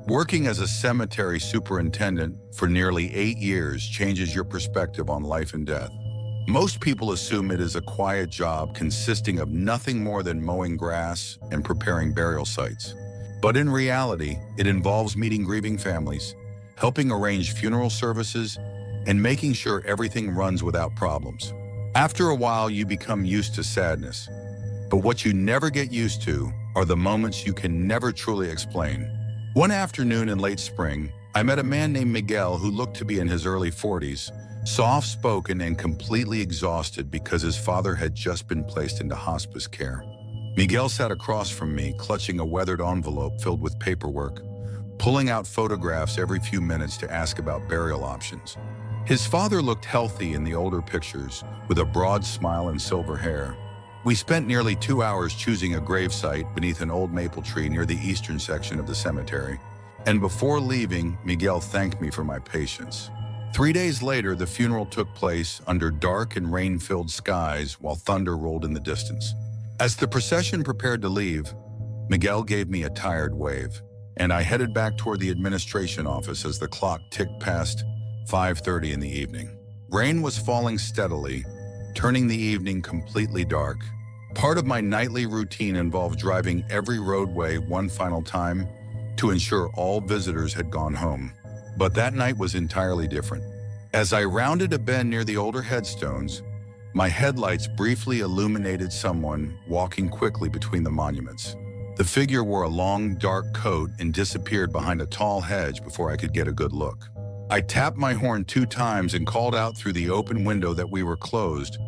Working as a cemetery superintendent for nearly 8 years changes your perspective on life and death. Most people assume it is a quiet job consisting of nothing more than mowing grass and preparing burial sites. But in reality, it involves meeting grieving families, helping arrange funeral services, and making sure everything runs without problems. After a while, you become used to sadness. But what you never get used to are the moments you can never truly explain. One afternoon in late spring, I met a man named Miguel who looked to be in his early 40s, soft-spoken and completely exhausted because his father had just been placed into hospice care. Miguel sat across from me, clutching a weathered envelope filled with paperwork, pulling out photographs every few minutes to ask about burial options. His father looked healthy in the older pictures, with a broad smile and silver hair. We spent nearly 2 hours choosing a gravesite beneath an old maple tree near the eastern section of the cemetery. And before leaving, Miguel thanked me for my patience. 3 days later, the funeral took place under dark and rain-filled skies while thunder rolled in the distance. As the procession prepared to leave, Miguel gave me a tired wave, and I headed back toward the administration office as the clock ticked past 5:30 in the evening. Rain was falling steadily, turning the evening completely dark. Part of my nightly routine involved driving every roadway one final time to ensure all visitors had gone home. But that night was entirely different. As I rounded a bend near the older headstones, my headlights briefly illuminated someone walking quickly between the monuments. The figure wore a long, dark coat and disappeared behind a tall hedge before I could get a good look. I tapped my horn 2 times and called out through the open window that we were closed,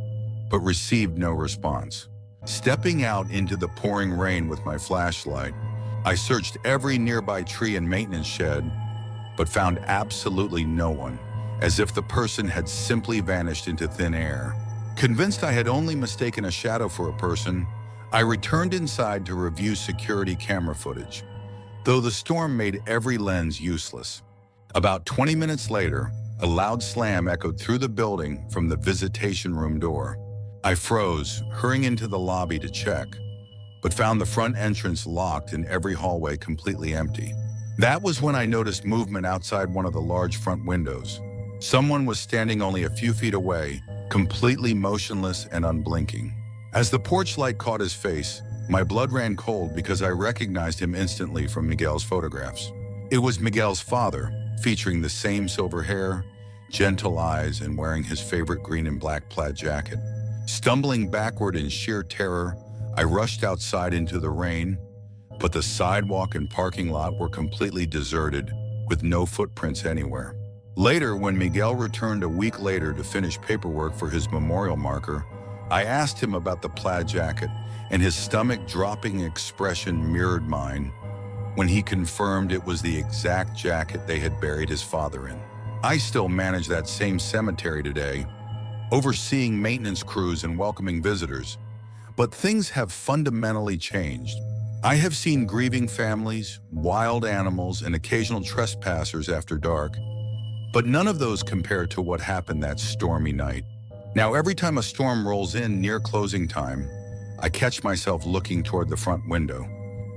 but received no response. Stepping out into the pouring rain with my flashlight, I searched every nearby tree and maintenance shed, but found absolutely no one, as if the person had simply vanished into thin air. Convinced I had only mistaken a shadow for a person, I returned inside to review security camera footage, though the storm made every lens useless. About 20 minutes later, a loud slam echoed through the building from the visitation room door. I froze, hurrying into the lobby to check, but found the front entrance locked and every hallway completely empty. That was when I noticed movement outside one of the large front windows. Someone was standing only a few feet away, completely motionless and unblinking. As the porch light caught his face, my blood ran cold because I recognized him instantly from Miguel's photographs. It was Miguel's father, featuring the same silver hair, gentle eyes, and wearing his favorite green and black plaid jacket. Stumbling backward in sheer terror, I rushed outside into the rain, but the sidewalk and parking lot were completely deserted, with no footprints anywhere. Later, when Miguel returned a week later to finish paperwork for his memorial marker, I asked him about the plaid jacket, and his stomach-dropping expression mirrored mine when he confirmed it was the exact jacket they had buried his father in. I still manage that same cemetery today, overseeing maintenance crews and welcoming visitors, but things have fundamentally changed. I have seen grieving families, wild animals, and occasional trespassers after dark, but none of those compare to what happened that stormy night. Now, every time a storm rolls in near closing time, I catch myself looking toward the front window,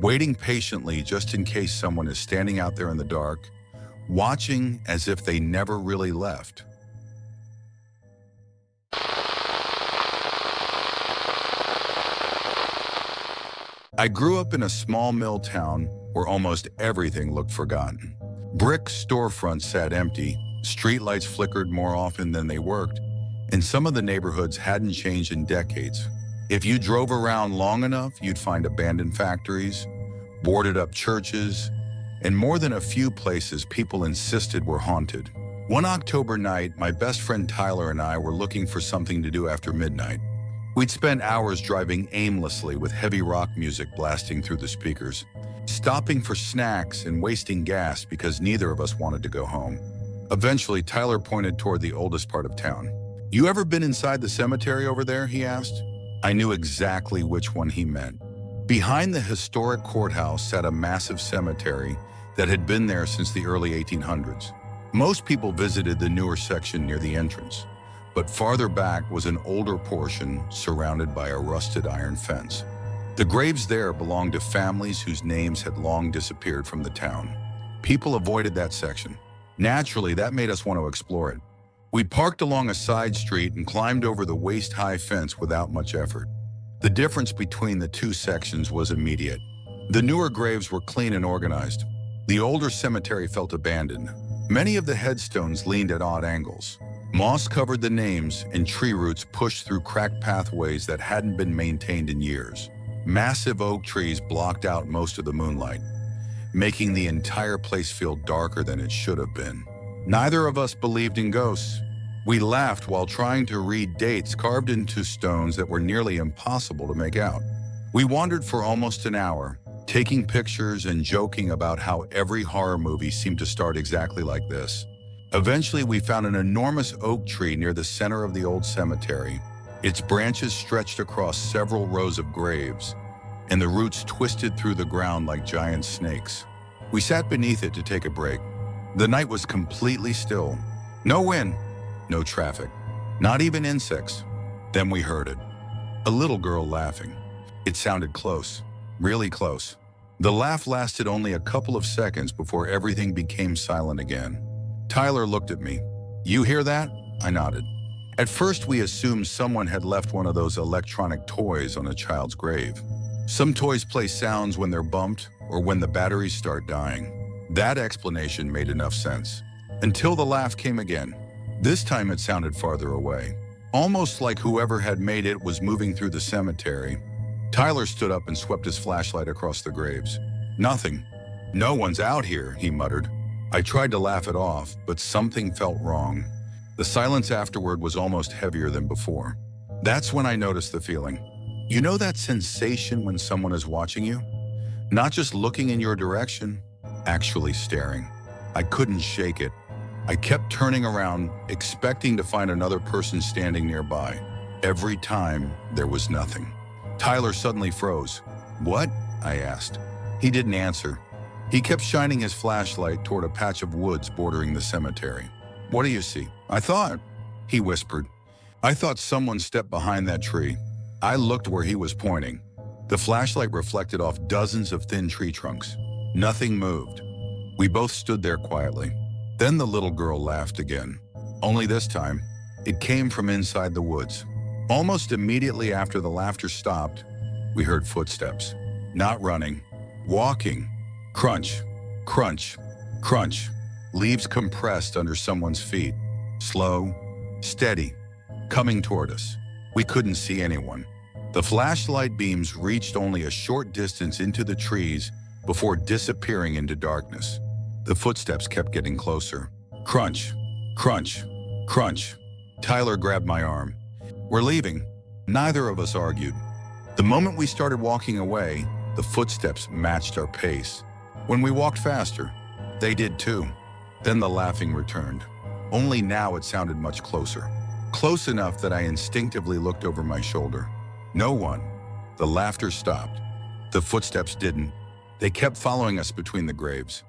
waiting patiently just in case someone is standing out there in the dark, watching as if they never really left. I grew up in a small mill town where almost everything looked forgotten. Brick storefronts sat empty, streetlights flickered more often than they worked, and some of the neighborhoods hadn't changed in decades. If you drove around long enough, you'd find abandoned factories, boarded up churches, and more than a few places people insisted were haunted. One October night, my best friend Tyler and I were looking for something to do after midnight. We'd spent hours driving aimlessly with heavy rock music blasting through the speakers, stopping for snacks and wasting gas because neither of us wanted to go home. Eventually, Tyler pointed toward the oldest part of town. "You ever been inside the cemetery over there?" he asked. I knew exactly which one he meant. Behind the historic courthouse sat a massive cemetery that had been there since the early 1800s. Most people visited the newer section near the entrance, but farther back was an older portion surrounded by a rusted iron fence. The graves there belonged to families whose names had long disappeared from the town. People avoided that section. Naturally, that made us want to explore it. We parked along a side street and climbed over the waist-high fence without much effort. The difference between the two sections was immediate. The newer graves were clean and organized. The older cemetery felt abandoned. Many of the headstones leaned at odd angles. Moss covered the names, and tree roots pushed through cracked pathways that hadn't been maintained in years. Massive oak trees blocked out most of the moonlight, making the entire place feel darker than it should have been. Neither of us believed in ghosts. We laughed while trying to read dates carved into stones that were nearly impossible to make out. We wandered for almost an hour, taking pictures and joking about how every horror movie seemed to start exactly like this. Eventually, we found an enormous oak tree near the center of the old cemetery. Its branches stretched across several rows of graves, and the roots twisted through the ground like giant snakes. We sat beneath it to take a break. The night was completely still. No wind, no traffic, not even insects. Then we heard it. A little girl laughing. It sounded close, really close. The laugh lasted only a couple of seconds before everything became silent again. Tyler looked at me. "You hear that?" I nodded. At first, we assumed someone had left one of those electronic toys on a child's grave. Some toys play sounds when they're bumped or when the batteries start dying. That explanation made enough sense. Until the laugh came again. This time it sounded farther away, almost like whoever had made it was moving through the cemetery. Tyler stood up and swept his flashlight across the graves. "Nothing. No one's out here," he muttered. I tried to laugh it off, but something felt wrong. The silence afterward was almost heavier than before. That's when I noticed the feeling. You know that sensation when someone is watching you? Not just looking in your direction, actually staring. I couldn't shake it. I kept turning around, expecting to find another person standing nearby. Every time, there was nothing. Tyler suddenly froze. "What?" I asked. He didn't answer. He kept shining his flashlight toward a patch of woods bordering the cemetery. "What do you see?" "I thought," he whispered. "I thought someone stepped behind that tree." I looked where he was pointing. The flashlight reflected off dozens of thin tree trunks. Nothing moved. We both stood there quietly. Then the little girl laughed again. Only this time, it came from inside the woods. Almost immediately after the laughter stopped, we heard footsteps. Not running, walking. Crunch, crunch, crunch. Leaves compressed under someone's feet. Slow, steady, coming toward us. We couldn't see anyone. The flashlight beams reached only a short distance into the trees before disappearing into darkness. The footsteps kept getting closer. Crunch, crunch, crunch. Tyler grabbed my arm. "We're leaving." Neither of us argued. The moment we started walking away, the footsteps matched our pace. When we walked faster, they did too. Then the laughing returned. Only now it sounded much closer. Close enough that I instinctively looked over my shoulder. No one. The laughter stopped. The footsteps didn't. They kept following us between the graves.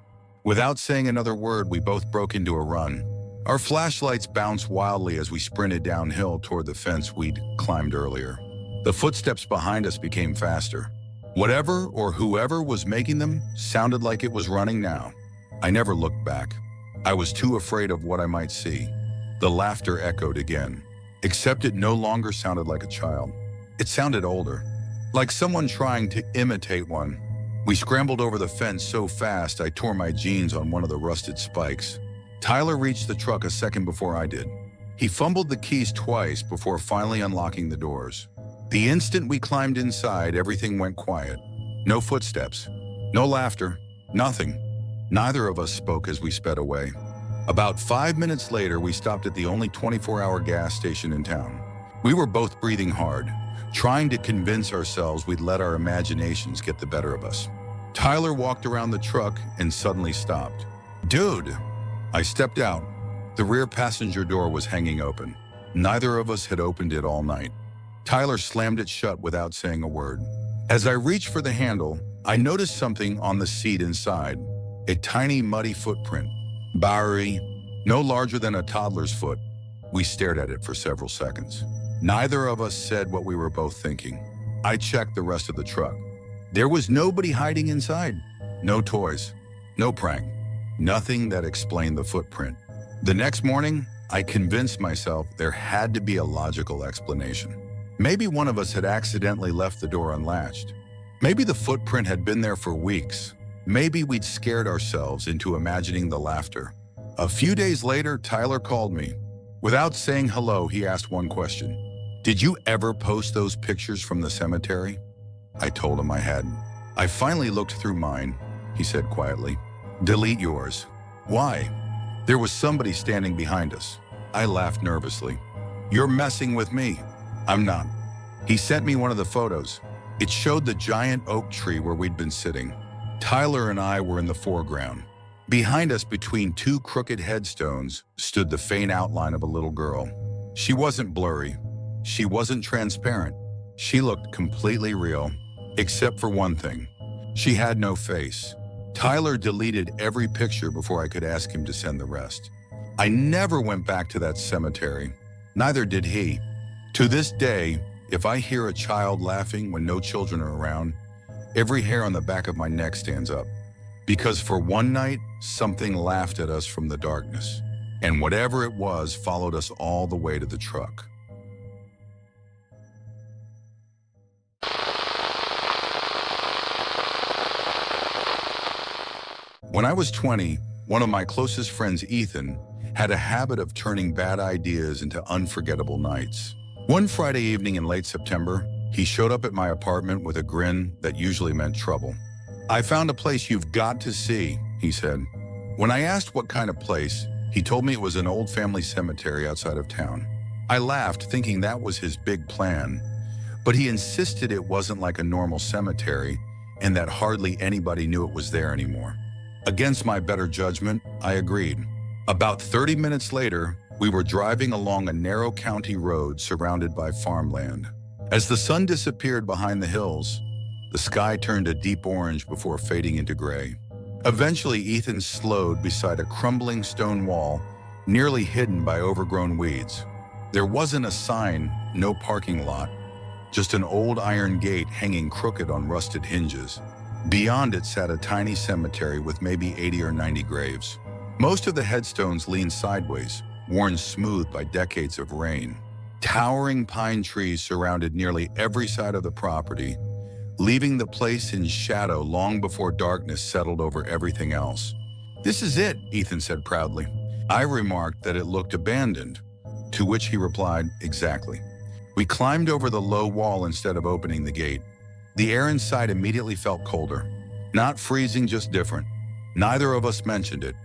Without saying another word, we both broke into a run. Our flashlights bounced wildly as we sprinted downhill toward the fence we'd climbed earlier. The footsteps behind us became faster. Whatever or whoever was making them sounded like it was running now. I never looked back. I was too afraid of what I might see. The laughter echoed again, except it no longer sounded like a child. It sounded older, like someone trying to imitate one. We scrambled over the fence so fast I tore my jeans on one of the rusted spikes. Tyler reached the truck a second before I did. He fumbled the keys twice before finally unlocking the doors. The instant we climbed inside, everything went quiet. No footsteps, no laughter, nothing. Neither of us spoke as we sped away. About 5 minutes later, we stopped at the only 24-hour gas station in town. We were both breathing hard, trying to convince ourselves we'd let our imaginations get the better of us. Tyler walked around the truck and suddenly stopped. "Dude!" I stepped out. The rear passenger door was hanging open. Neither of us had opened it all night. Tyler slammed it shut without saying a word. As I reached for the handle, I noticed something on the seat inside. A tiny, muddy footprint. Bowery, no larger than a toddler's foot. We stared at it for several seconds. Neither of us said what we were both thinking. I checked the rest of the truck. There was nobody hiding inside. No toys. No prank. Nothing that explained the footprint. The next morning, I convinced myself there had to be a logical explanation. Maybe one of us had accidentally left the door unlatched. Maybe the footprint had been there for weeks. Maybe we'd scared ourselves into imagining the laughter. A few days later, Tyler called me. Without saying hello, he asked one question. "Did you ever post those pictures from the cemetery?" I told him I hadn't. "I finally looked through mine," he said quietly. "Delete yours." "Why?" "There was somebody standing behind us." I laughed nervously. "You're messing with me." "I'm not." He sent me one of the photos. It showed the giant oak tree where we'd been sitting. Tyler and I were in the foreground. Behind us, between two crooked headstones, stood the faint outline of a little girl. She wasn't blurry. She wasn't transparent. She looked completely real, except for one thing. She had no face. Tyler deleted every picture before I could ask him to send the rest. I never went back to that cemetery. Neither did he. To this day, if I hear a child laughing when no children are around, every hair on the back of my neck stands up. Because for one night, something laughed at us from the darkness. And whatever it was followed us all the way to the truck. When I was 20, one of my closest friends, Ethan, had a habit of turning bad ideas into unforgettable nights. One Friday evening in late September, he showed up at my apartment with a grin that usually meant trouble. "I found a place you've got to see," he said. When I asked what kind of place, he told me it was an old family cemetery outside of town. I laughed, thinking that was his big plan, but he insisted it wasn't like a normal cemetery and that hardly anybody knew it was there anymore. Against my better judgment, I agreed. About 30 minutes later, we were driving along a narrow county road surrounded by farmland. As the sun disappeared behind the hills, the sky turned a deep orange before fading into gray. Eventually, Ethan slowed beside a crumbling stone wall, nearly hidden by overgrown weeds. There wasn't a sign, no parking lot, just an old iron gate hanging crooked on rusted hinges. Beyond it sat a tiny cemetery with maybe 80 or 90 graves. Most of the headstones leaned sideways, worn smooth by decades of rain. Towering pine trees surrounded nearly every side of the property, leaving the place in shadow long before darkness settled over everything else. "This is it," Ethan said proudly. I remarked that it looked abandoned, to which he replied, "Exactly." We climbed over the low wall instead of opening the gate. The air inside immediately felt colder. Not freezing, just different. Neither of us mentioned it.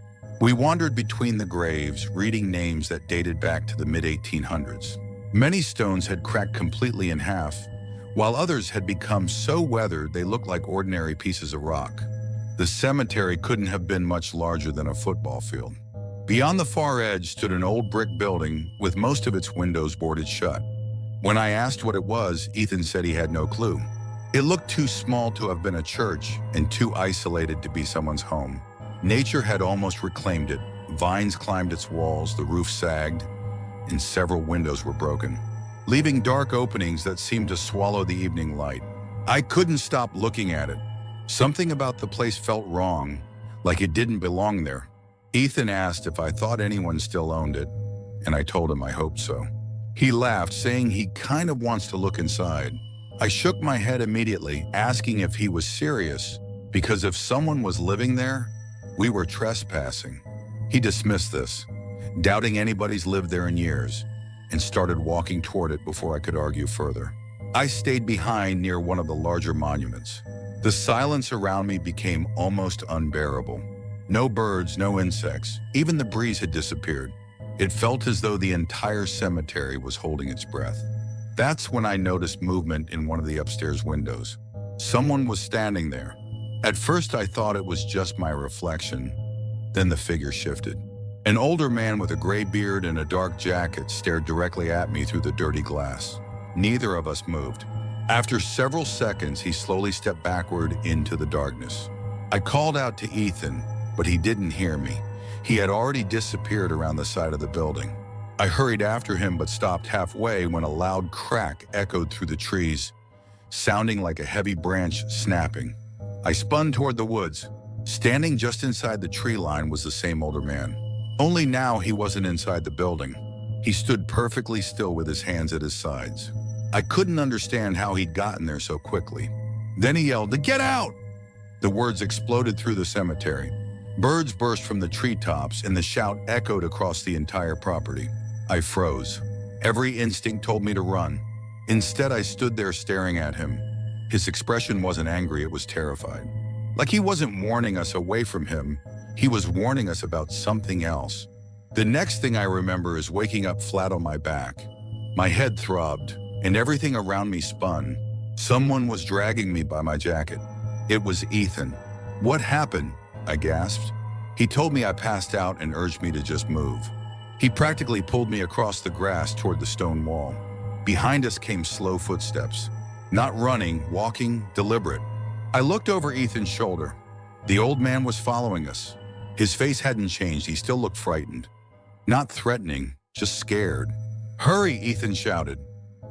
We wandered between the graves, reading names that dated back to the mid-1800s. Many stones had cracked completely in half, while others had become so weathered they looked like ordinary pieces of rock. The cemetery couldn't have been much larger than a football field. Beyond the far edge stood an old brick building with most of its windows boarded shut. When I asked what it was, Ethan said he had no clue. It looked too small to have been a church and too isolated to be someone's home. Nature had almost reclaimed it. Vines climbed its walls, the roof sagged, and several windows were broken, leaving dark openings that seemed to swallow the evening light. I couldn't stop looking at it. Something about the place felt wrong, like it didn't belong there. Ethan asked if I thought anyone still owned it, and I told him I hoped so. He laughed, saying he kind of wants to look inside. I shook my head immediately, asking if he was serious, because if someone was living there, we were trespassing. He dismissed this, doubting anybody's lived there in years, and started walking toward it before I could argue further. I stayed behind near one of the larger monuments. The silence around me became almost unbearable. No birds, no insects, even the breeze had disappeared. It felt as though the entire cemetery was holding its breath. That's when I noticed movement in one of the upstairs windows. Someone was standing there. At first I thought it was just my reflection. Then the figure shifted. An older man with a gray beard and a dark jacket stared directly at me through the dirty glass. Neither of us moved. After several seconds, he slowly stepped backward into the darkness. I called out to Ethan, but he didn't hear me. He had already disappeared around the side of the building. I hurried after him but stopped halfway when a loud crack echoed through the trees, sounding like a heavy branch snapping. I spun toward the woods, Standing just inside the tree line was the same older man. Only now he wasn't inside the building. He stood perfectly still with his hands at his sides. I couldn't understand how he'd gotten there so quickly. Then he yelled, "Get out!" The words exploded through the cemetery. Birds burst from the treetops and the shout echoed across the entire property. I froze. Every instinct told me to run. Instead, I stood there staring at him. His expression wasn't angry, it was terrified. Like he wasn't warning us away from him, he was warning us about something else. The next thing I remember is waking up flat on my back. My head throbbed, and everything around me spun. Someone was dragging me by my jacket. It was Ethan. "What happened?" I gasped. He told me I passed out and urged me to just move. He practically pulled me across the grass toward the stone wall. Behind us came slow footsteps. Not running, walking, deliberate. I looked over Ethan's shoulder. The old man was following us. His face hadn't changed, he still looked frightened. Not threatening, just scared. "Hurry," Ethan shouted.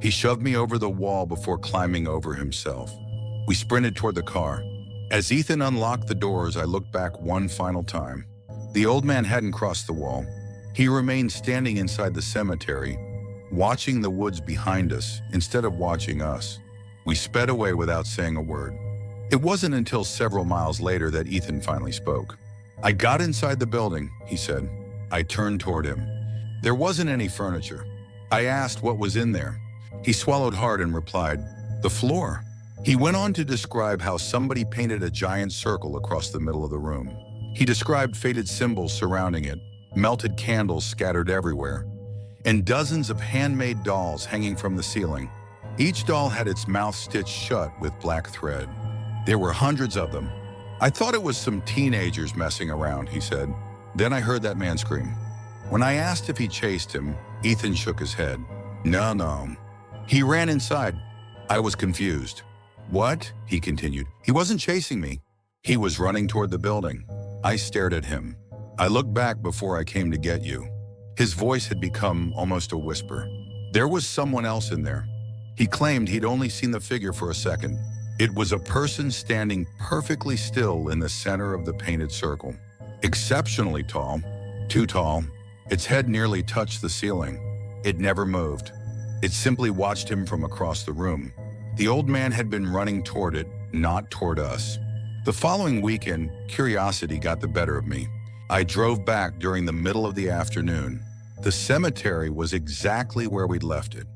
He shoved me over the wall before climbing over himself. We sprinted toward the car. As Ethan unlocked the doors, I looked back one final time. The old man hadn't crossed the wall. He remained standing inside the cemetery, watching the woods behind us instead of watching us. We sped away without saying a word. It wasn't until several miles later that Ethan finally spoke. "I got inside the building," he said. I turned toward him. There wasn't any furniture. I asked what was in there. He swallowed hard and replied, "The floor." He went on to describe how somebody painted a giant circle across the middle of the room. He described faded symbols surrounding it, melted candles scattered everywhere, and dozens of handmade dolls hanging from the ceiling. Each doll had its mouth stitched shut with black thread. There were hundreds of them. "I thought it was some teenagers messing around," he said. Then I heard that man scream. When I asked if he chased him, Ethan shook his head. No. He ran inside. I was confused. "What?" he continued. "He wasn't chasing me. He was running toward the building." I stared at him. "I looked back before I came to get you." His voice had become almost a whisper. There was someone else in there. He claimed he'd only seen the figure for a second. It was a person standing perfectly still in the center of the painted circle. Exceptionally tall, too tall. Its head nearly touched the ceiling. It never moved. It simply watched him from across the room. The old man had been running toward it, not toward us. The following weekend, curiosity got the better of me. I drove back during the middle of the afternoon. The cemetery was exactly where we'd left it,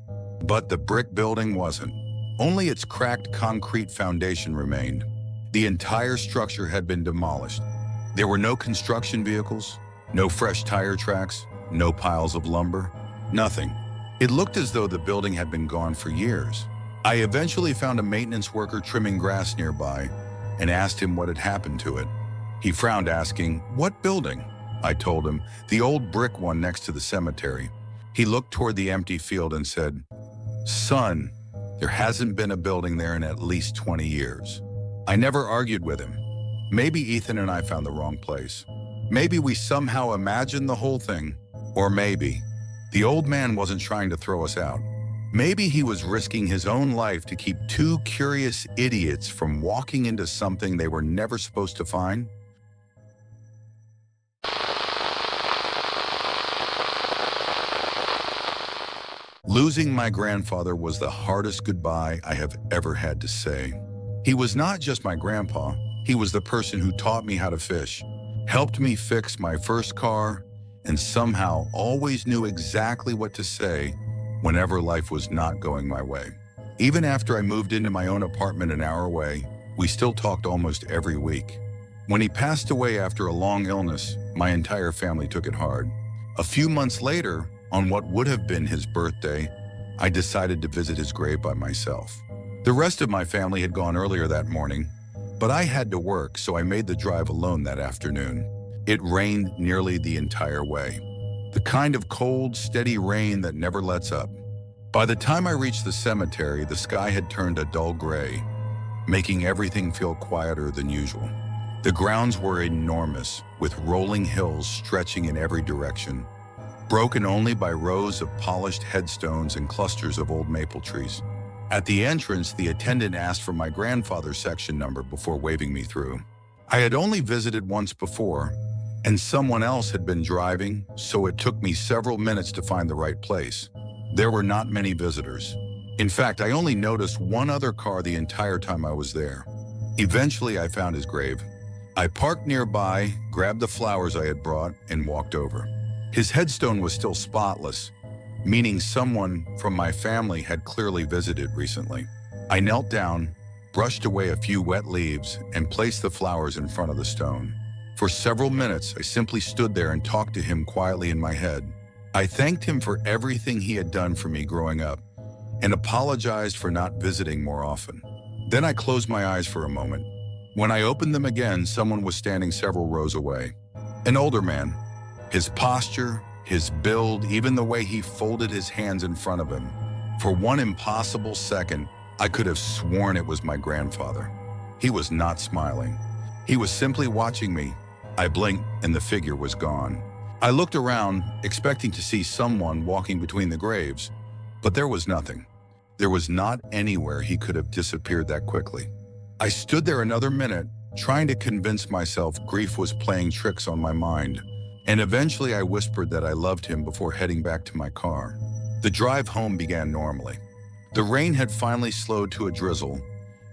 but the brick building wasn't. Only its cracked concrete foundation remained. The entire structure had been demolished. There were no construction vehicles, no fresh tire tracks, no piles of lumber, nothing. It looked as though the building had been gone for years. I eventually found a maintenance worker trimming grass nearby and asked him what had happened to it. He frowned, asking, "What building?" I told him, "The old brick one next to the cemetery." He looked toward the empty field and said, "Son, there hasn't been a building there in at least 20 years. I never argued with him. Maybe Ethan and I found the wrong place. Maybe we somehow imagined the whole thing. Or maybe the old man wasn't trying to throw us out. Maybe he was risking his own life to keep two curious idiots from walking into something they were never supposed to find." Losing my grandfather was the hardest goodbye I have ever had to say. He was not just my grandpa, he was the person who taught me how to fish, helped me fix my first car, and somehow always knew exactly what to say whenever life was not going my way. Even after I moved into my own apartment an hour away, we still talked almost every week. When he passed away after a long illness, my entire family took it hard. A few months later, on what would have been his birthday, I decided to visit his grave by myself. The rest of my family had gone earlier that morning, but I had to work, so I made the drive alone that afternoon. It rained nearly the entire way. The kind of cold, steady rain that never lets up. By the time I reached the cemetery, the sky had turned a dull gray, making everything feel quieter than usual. The grounds were enormous, with rolling hills stretching in every direction, broken only by rows of polished headstones and clusters of old maple trees. At the entrance, the attendant asked for my grandfather's section number before waving me through. I had only visited once before, and someone else had been driving, so it took me several minutes to find the right place. There were not many visitors. In fact, I only noticed one other car the entire time I was there. Eventually, I found his grave. I parked nearby, grabbed the flowers I had brought, and walked over. His headstone was still spotless, meaning someone from my family had clearly visited recently. I knelt down, brushed away a few wet leaves, and placed the flowers in front of the stone. For several minutes, I simply stood there and talked to him quietly in my head. I thanked him for everything he had done for me growing up and apologized for not visiting more often. Then I closed my eyes for a moment. When I opened them again, someone was standing several rows away. An older man. His posture, his build, even the way he folded his hands in front of him. For one impossible second, I could have sworn it was my grandfather. He was not smiling. He was simply watching me. I blinked and the figure was gone. I looked around, expecting to see someone walking between the graves, but there was nothing. There was not anywhere he could have disappeared that quickly. I stood there another minute, trying to convince myself grief was playing tricks on my mind, and eventually I whispered that I loved him before heading back to my car. The drive home began normally. The rain had finally slowed to a drizzle,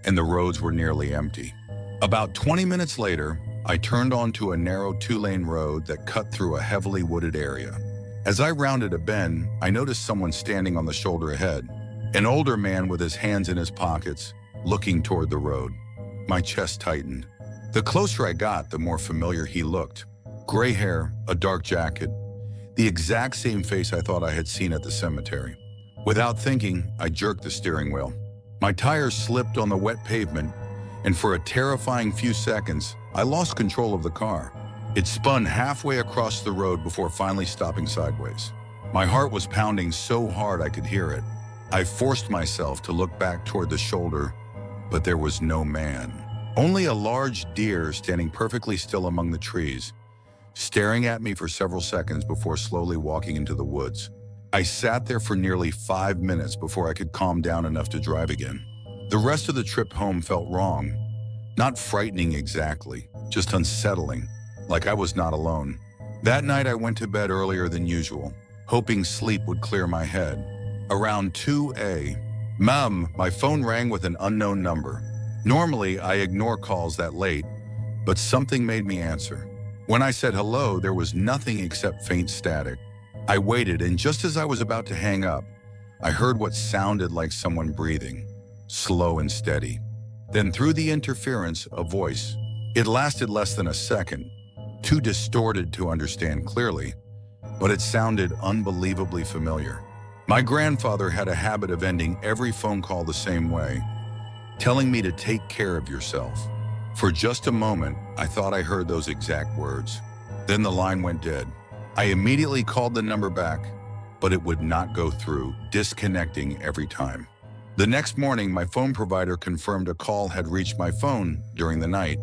and the roads were nearly empty. About 20 minutes later, I turned onto a narrow two-lane road that cut through a heavily wooded area. As I rounded a bend, I noticed someone standing on the shoulder ahead, an older man with his hands in his pockets, looking toward the road. My chest tightened. The closer I got, the more familiar he looked. Gray hair, a dark jacket, the exact same face I thought I had seen at the cemetery. Without thinking, I jerked the steering wheel. My tires slipped on the wet pavement, and for a terrifying few seconds, I lost control of the car. It spun halfway across the road before finally stopping sideways. My heart was pounding so hard I could hear it. I forced myself to look back toward the shoulder, but there was no man. Only a large deer standing perfectly still among the trees, staring at me for several seconds before slowly walking into the woods. I sat there for nearly 5 minutes before I could calm down enough to drive again. The rest of the trip home felt wrong. Not frightening exactly, just unsettling, like I was not alone. That night I went to bed earlier than usual, hoping sleep would clear my head. Around 2 a.m., my phone rang with an unknown number. Normally, I ignore calls that late, but something made me answer. When I said hello, there was nothing except faint static. I waited, and just as I was about to hang up, I heard what sounded like someone breathing, slow and steady. Then through the interference, a voice. It lasted less than a second, too distorted to understand clearly, but it sounded unbelievably familiar. My grandfather had a habit of ending every phone call the same way, telling me to take care of yourself. For just a moment, I thought I heard those exact words. Then the line went dead. I immediately called the number back, but it would not go through, disconnecting every time. The next morning, my phone provider confirmed a call had reached my phone during the night,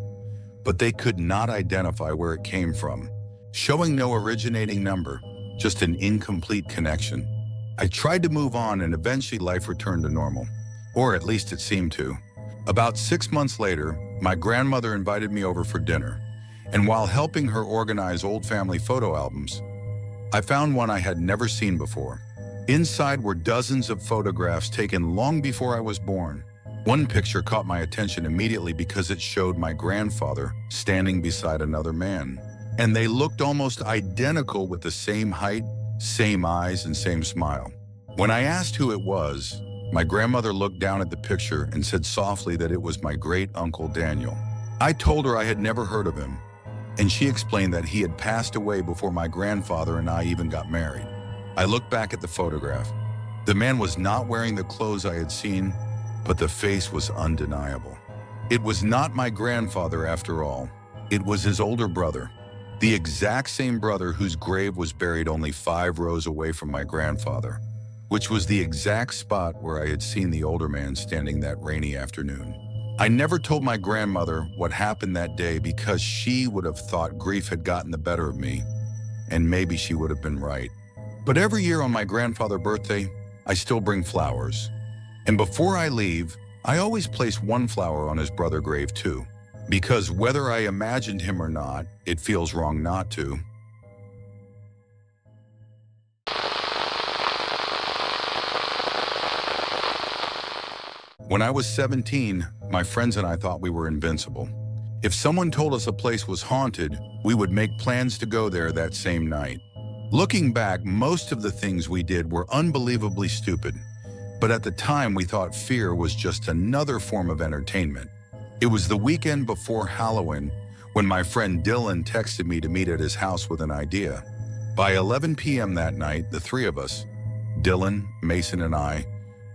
but they could not identify where it came from, showing no originating number, just an incomplete connection. I tried to move on, and eventually life returned to normal, or at least it seemed to. About 6 months later, my grandmother invited me over for dinner, and while helping her organize old family photo albums, I found one I had never seen before. Inside were dozens of photographs taken long before I was born. One picture caught my attention immediately because it showed my grandfather standing beside another man, and they looked almost identical with the same height, same eyes, and same smile. When I asked who it was, my grandmother looked down at the picture and said softly that it was my great-uncle Daniel. I told her I had never heard of him, and she explained that he had passed away before my grandfather and I even got married. I looked back at the photograph. The man was not wearing the clothes I had seen, but the face was undeniable. It was not my grandfather after all. It was his older brother, the exact same brother whose grave was buried only 5 rows away from my grandfather, which was the exact spot where I had seen the older man standing that rainy afternoon. I never told my grandmother what happened that day because she would have thought grief had gotten the better of me, and maybe she would have been right. But every year on my grandfather's birthday, I still bring flowers. And before I leave, I always place one flower on his brother's grave too. Because whether I imagined him or not, it feels wrong not to. When I was 17, my friends and I thought we were invincible. If someone told us a place was haunted, we would make plans to go there that same night. Looking back, most of the things we did were unbelievably stupid, but at the time we thought fear was just another form of entertainment. It was the weekend before Halloween when my friend Dylan texted me to meet at his house with an idea. By 11 p.m. that night, the three of us, Dylan, Mason, and I,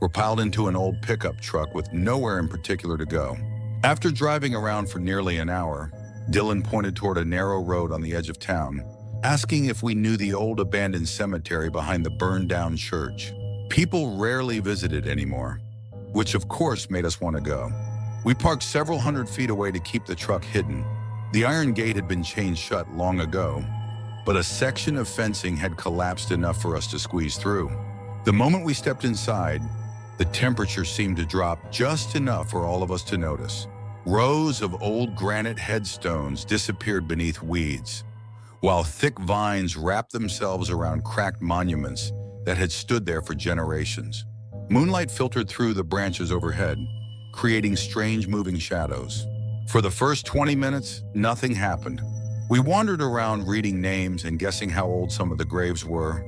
were piled into an old pickup truck with nowhere in particular to go. After driving around for nearly an hour, Dylan pointed toward a narrow road on the edge of town, asking if we knew the old abandoned cemetery behind the burned-down church. People rarely visited anymore, which of course made us want to go. We parked several hundred feet away to keep the truck hidden. The iron gate had been chained shut long ago, but a section of fencing had collapsed enough for us to squeeze through. The moment we stepped inside, the temperature seemed to drop just enough for all of us to notice. Rows of old granite headstones disappeared beneath weeds, while thick vines wrapped themselves around cracked monuments that had stood there for generations. Moonlight filtered through the branches overhead, creating strange moving shadows. For the first 20 minutes, nothing happened. We wandered around reading names and guessing how old some of the graves were,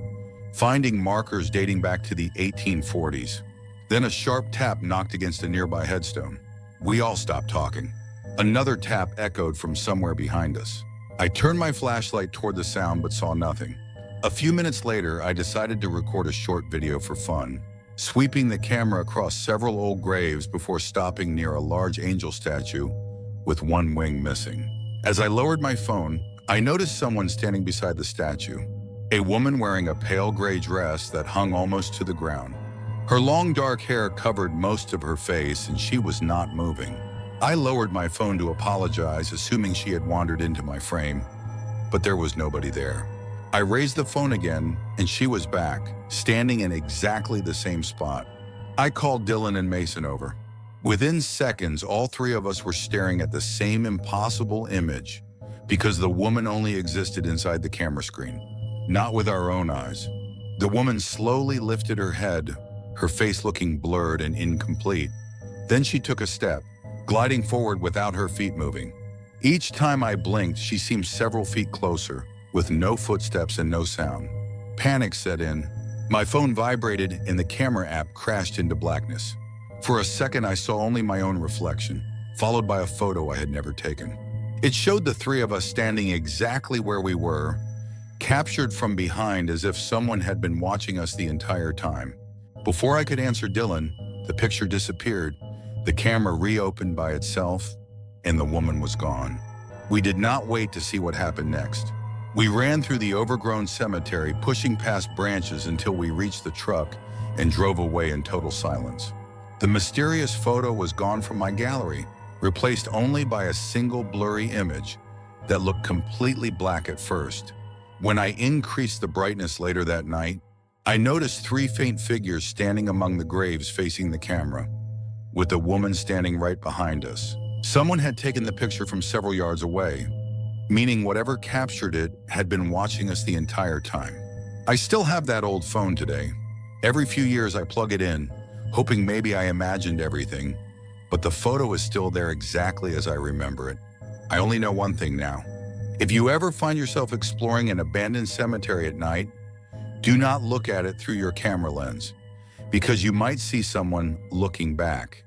finding markers dating back to the 1840s. Then a sharp tap knocked against a nearby headstone. We all stopped talking. Another tap echoed from somewhere behind us. I turned my flashlight toward the sound but saw nothing. A few minutes later, I decided to record a short video for fun, sweeping the camera across several old graves before stopping near a large angel statue with one wing missing. As I lowered my phone, I noticed someone standing beside the statue, a woman wearing a pale gray dress that hung almost to the ground. Her long dark hair covered most of her face and she was not moving. I lowered my phone to apologize, assuming she had wandered into my frame, but there was nobody there. I raised the phone again and she was back, standing in exactly the same spot. I called Dylan and Mason over. Within seconds, all three of us were staring at the same impossible image because the woman only existed inside the camera screen, not with our own eyes. The woman slowly lifted her head, her face looking blurred and incomplete. Then she took a step, gliding forward without her feet moving. Each time I blinked, she seemed several feet closer, with no footsteps and no sound. Panic set in. My phone vibrated and the camera app crashed into blackness. For a second, I saw only my own reflection, followed by a photo I had never taken. It showed the three of us standing exactly where we were, captured from behind as if someone had been watching us the entire time. Before I could answer Dylan, the picture disappeared, the camera reopened by itself, and the woman was gone. We did not wait to see what happened next. We ran through the overgrown cemetery, pushing past branches until we reached the truck and drove away in total silence. The mysterious photo was gone from my gallery, replaced only by a single blurry image that looked completely black at first. When I increased the brightness later that night, I noticed three faint figures standing among the graves facing the camera, with the woman standing right behind us. Someone had taken the picture from several yards away, meaning whatever captured it had been watching us the entire time. I still have that old phone today. Every few years I plug it in, hoping maybe I imagined everything, but the photo is still there exactly as I remember it. I only know one thing now. If you ever find yourself exploring an abandoned cemetery at night, do not look at it through your camera lens, because you might see someone looking back.